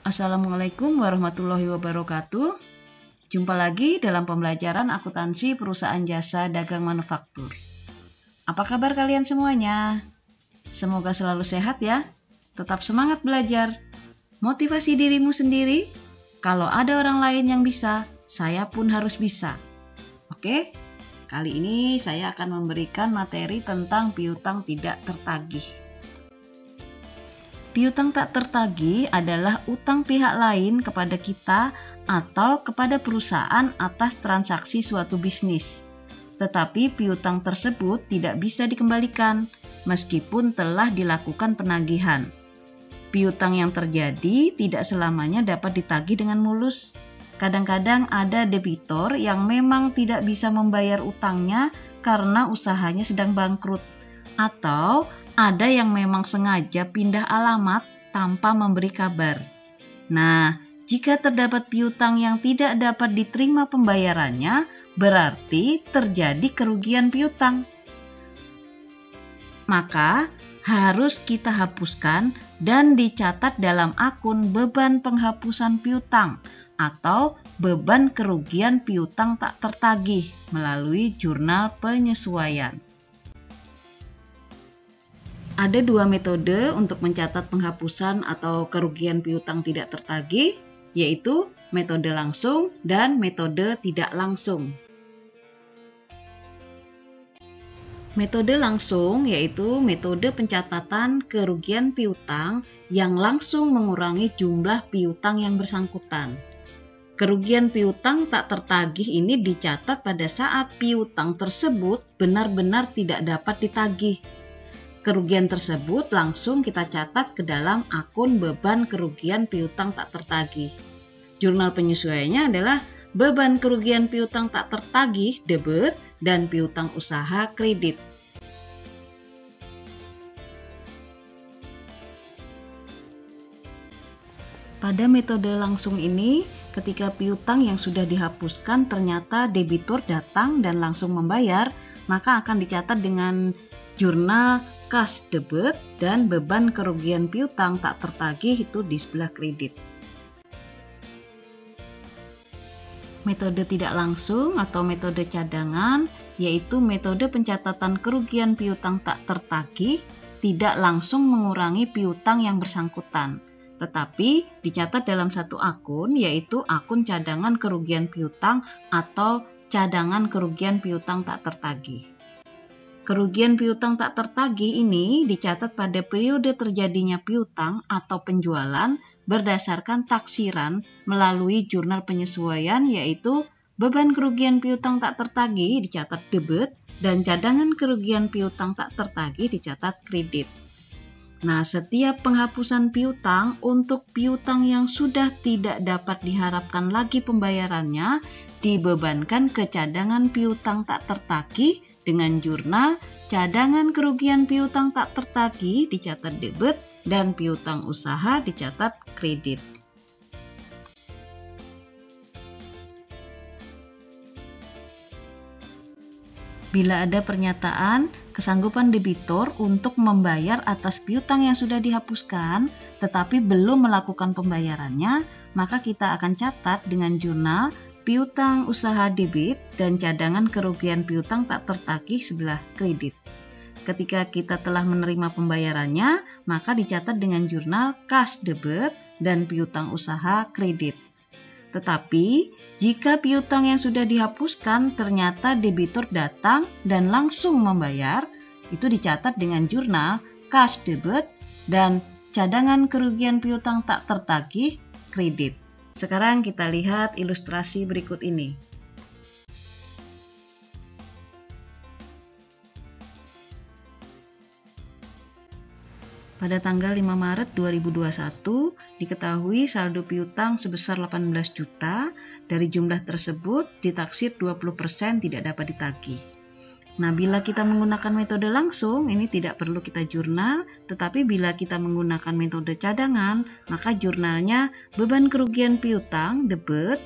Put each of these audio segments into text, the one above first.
Assalamualaikum warahmatullahi wabarakatuh. Jumpa lagi dalam pembelajaran akuntansi perusahaan jasa dagang manufaktur. Apa kabar kalian semuanya? Semoga selalu sehat ya. Tetap semangat belajar. Motivasi dirimu sendiri. Kalau ada orang lain yang bisa, saya pun harus bisa. Oke? Kali ini saya akan memberikan materi tentang piutang tidak tertagih. Piutang tak tertagih adalah utang pihak lain kepada kita atau kepada perusahaan atas transaksi suatu bisnis. Tetapi piutang tersebut tidak bisa dikembalikan meskipun telah dilakukan penagihan. Piutang yang terjadi tidak selamanya dapat ditagih dengan mulus. Kadang-kadang ada debitor yang memang tidak bisa membayar utangnya karena usahanya sedang bangkrut. Atau ada yang memang sengaja pindah alamat tanpa memberi kabar. Nah, jika terdapat piutang yang tidak dapat diterima pembayarannya, berarti terjadi kerugian piutang. Maka harus kita hapuskan dan dicatat dalam akun beban penghapusan piutang atau beban kerugian piutang tak tertagih melalui jurnal penyesuaian. Ada dua metode untuk mencatat penghapusan atau kerugian piutang tidak tertagih, yaitu metode langsung dan metode tidak langsung. Metode langsung yaitu metode pencatatan kerugian piutang yang langsung mengurangi jumlah piutang yang bersangkutan. Kerugian piutang tak tertagih ini dicatat pada saat piutang tersebut benar-benar tidak dapat ditagih. Kerugian tersebut langsung kita catat ke dalam akun beban kerugian piutang tak tertagih. Jurnal penyesuaiannya adalah beban kerugian piutang tak tertagih debit dan piutang usaha kredit. Pada metode langsung ini, ketika piutang yang sudah dihapuskan ternyata debitur datang dan langsung membayar, maka akan dicatat dengan jurnal kas debit dan beban kerugian piutang tak tertagih itu di sebelah kredit. Metode tidak langsung atau metode cadangan yaitu metode pencatatan kerugian piutang tak tertagih tidak langsung mengurangi piutang yang bersangkutan, tetapi dicatat dalam satu akun yaitu akun cadangan kerugian piutang atau cadangan kerugian piutang tak tertagih. Kerugian piutang tak tertagih ini dicatat pada periode terjadinya piutang atau penjualan berdasarkan taksiran melalui jurnal penyesuaian yaitu beban kerugian piutang tak tertagih dicatat debit dan cadangan kerugian piutang tak tertagih dicatat kredit. Nah, setiap penghapusan piutang untuk piutang yang sudah tidak dapat diharapkan lagi pembayarannya dibebankan ke cadangan piutang tak tertagih dengan jurnal cadangan kerugian piutang tak tertagih dicatat debit dan piutang usaha dicatat kredit. Bila ada pernyataan kesanggupan debitor untuk membayar atas piutang yang sudah dihapuskan tetapi belum melakukan pembayarannya, maka kita akan catat dengan jurnal piutang usaha debit dan cadangan kerugian piutang tak tertagih sebelah kredit. Ketika kita telah menerima pembayarannya, maka dicatat dengan jurnal kas debit dan piutang usaha kredit. Tetapi, jika piutang yang sudah dihapuskan ternyata debitur datang dan langsung membayar, itu dicatat dengan jurnal kas debit dan cadangan kerugian piutang tak tertagih kredit. Sekarang kita lihat ilustrasi berikut ini. Pada tanggal 5 Maret 2021, diketahui saldo piutang sebesar 18 juta, dari jumlah tersebut ditaksir 20% tidak dapat ditagih. Nah, bila kita menggunakan metode langsung, ini tidak perlu kita jurnal, tetapi bila kita menggunakan metode cadangan, maka jurnalnya beban kerugian piutang, debit,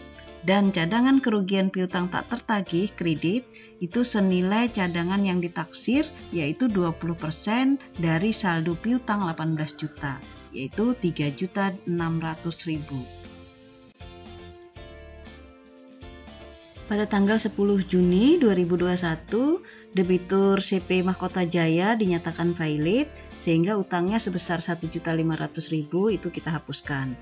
dan cadangan kerugian piutang tak tertagih kredit itu senilai cadangan yang ditaksir yaitu 20% dari saldo piutang 18 juta yaitu 3.600.000. Pada tanggal 10 Juni 2021, debitur CP Mahkota Jaya dinyatakan valid sehingga utangnya sebesar 1.500.000 itu kita hapuskan.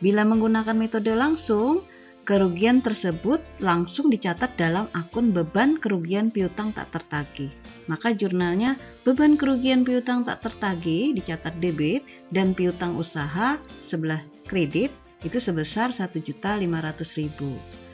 Bila menggunakan metode langsung, kerugian tersebut langsung dicatat dalam akun beban kerugian piutang tak tertagih. Maka jurnalnya beban kerugian piutang tak tertagih dicatat debit dan piutang usaha sebelah kredit itu sebesar 1.500.000.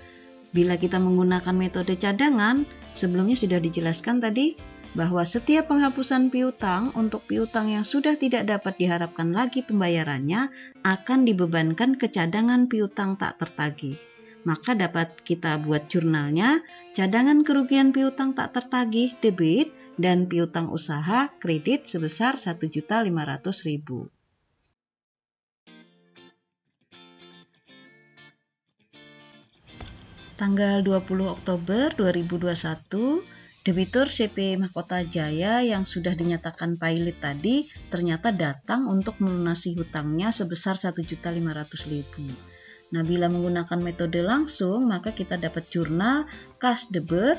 Bila kita menggunakan metode cadangan, sebelumnya sudah dijelaskan tadi bahwa setiap penghapusan piutang untuk piutang yang sudah tidak dapat diharapkan lagi pembayarannya akan dibebankan ke cadangan piutang tak tertagih. Maka dapat kita buat jurnalnya cadangan kerugian piutang tak tertagih debit dan piutang usaha kredit sebesar 1.500.000. Tanggal 20 Oktober 2021, debitur CP Mahkota Jaya yang sudah dinyatakan valid tadi ternyata datang untuk melunasi hutangnya sebesar 1.500.000. Nah, bila menggunakan metode langsung, maka kita dapat jurnal kas debit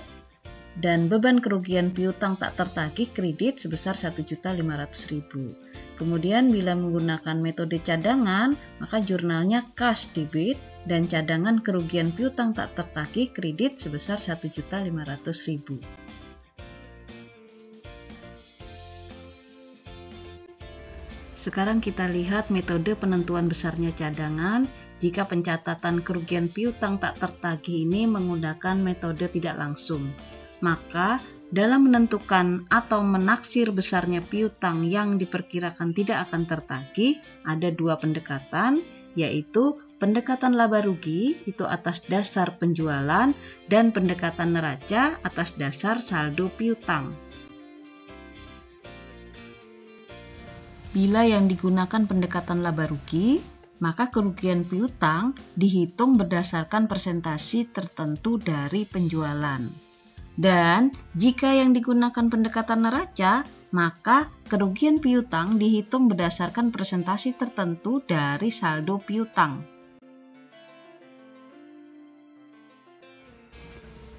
dan beban kerugian piutang tak tertagih kredit sebesar 1.500.000. Kemudian bila menggunakan metode cadangan, maka jurnalnya kas debit dan cadangan kerugian piutang tak tertagih kredit sebesar 1.500.000. Sekarang kita lihat metode penentuan besarnya cadangan jika pencatatan kerugian piutang tak tertagih ini menggunakan metode tidak langsung. Maka dalam menentukan atau menaksir besarnya piutang yang diperkirakan tidak akan tertagih, ada dua pendekatan, yaitu pendekatan laba rugi itu atas dasar penjualan dan pendekatan neraca atas dasar saldo piutang. Bila yang digunakan pendekatan laba rugi, maka kerugian piutang dihitung berdasarkan persentase tertentu dari penjualan. Dan jika yang digunakan pendekatan neraca, maka kerugian piutang dihitung berdasarkan persentase tertentu dari saldo piutang.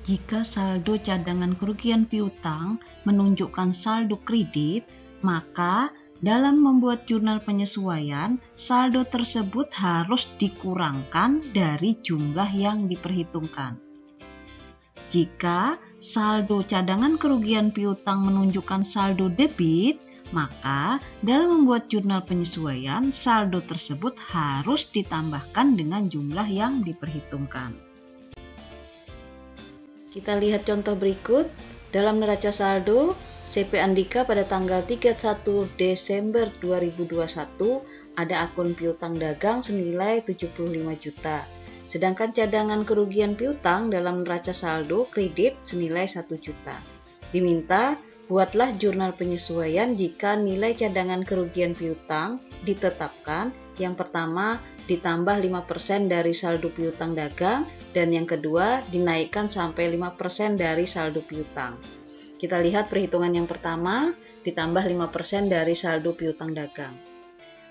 Jika saldo cadangan kerugian piutang menunjukkan saldo kredit, maka dalam membuat jurnal penyesuaian, saldo tersebut harus dikurangkan dari jumlah yang diperhitungkan. Jika saldo cadangan kerugian piutang menunjukkan saldo debit, maka dalam membuat jurnal penyesuaian, saldo tersebut harus ditambahkan dengan jumlah yang diperhitungkan. Kita lihat contoh berikut. Dalam neraca saldo, CP Andika pada tanggal 31 Desember 2021 ada akun piutang dagang senilai 75 juta. Sedangkan cadangan kerugian piutang dalam neraca saldo kredit senilai 1 juta. Diminta, buatlah jurnal penyesuaian jika nilai cadangan kerugian piutang ditetapkan. Yang pertama, ditambah 5% dari saldo piutang dagang, dan yang kedua, dinaikkan sampai 5% dari saldo piutang. Kita lihat perhitungan yang pertama, ditambah 5% dari saldo piutang dagang.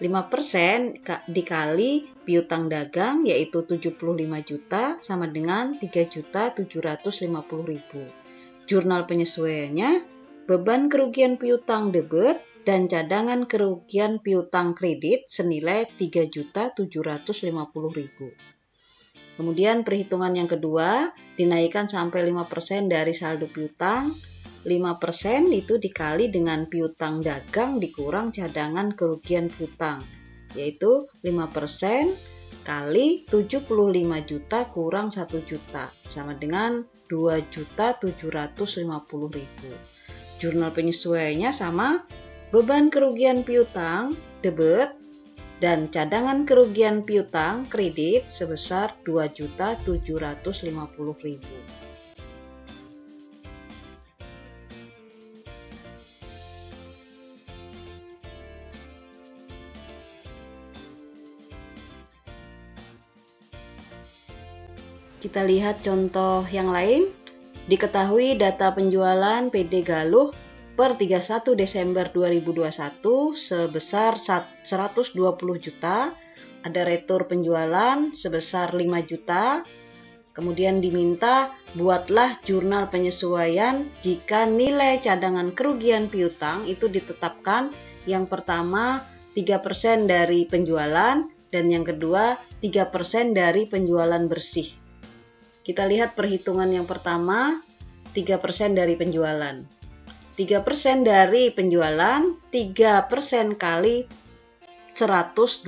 5% dikali piutang dagang yaitu 75 juta sama dengan 3.750.000. Jurnal penyesuaiannya beban kerugian piutang debit dan cadangan kerugian piutang kredit senilai 3.750.000. Kemudian perhitungan yang kedua dinaikkan sampai 5% dari saldo piutang. 5% itu dikali dengan piutang dagang dikurang cadangan kerugian piutang, yaitu 5% kali 75 juta kurang 1 juta, sama dengan 2.750.000. Jurnal penyesuaiannya sama, beban kerugian piutang debit dan cadangan kerugian piutang kredit sebesar 2.750.000. Kita lihat contoh yang lain. Diketahui data penjualan PD Galuh per 31 Desember 2021 sebesar 120 juta. Ada retur penjualan sebesar 5 juta. Kemudian diminta buatlah jurnal penyesuaian jika nilai cadangan kerugian piutang itu ditetapkan yang pertama 3% dari penjualan dan yang kedua 3% dari penjualan bersih. Kita lihat perhitungan yang pertama 3% dari penjualan. 3% dari penjualan 3% kali 120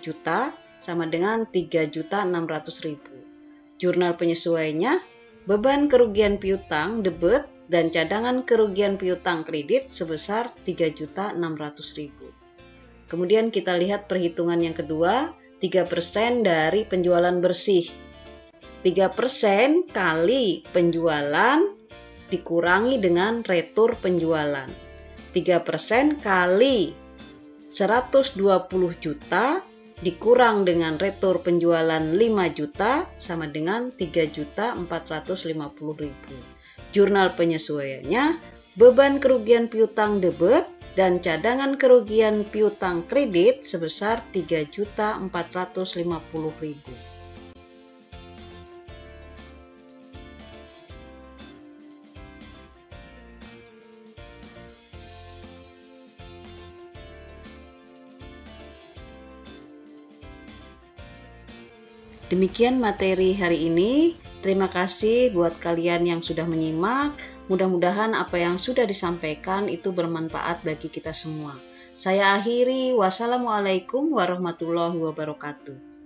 juta sama dengan 3.600.000. Jurnal penyesuaiannya, beban kerugian piutang debit dan cadangan kerugian piutang kredit sebesar 3.600.000. Kemudian kita lihat perhitungan yang kedua, 3% dari penjualan bersih. 3% kali penjualan dikurangi dengan retur penjualan. 3% kali 120 juta dikurang dengan retur penjualan 5 juta sama dengan 3.450.000. Jurnal penyesuaiannya, beban kerugian piutang debit dan cadangan kerugian piutang kredit sebesar 3.450.000. Demikian materi hari ini. Terima kasih buat kalian yang sudah menyimak. Mudah-mudahan apa yang sudah disampaikan itu bermanfaat bagi kita semua. Saya akhiri. Wassalamualaikum warahmatullahi wabarakatuh.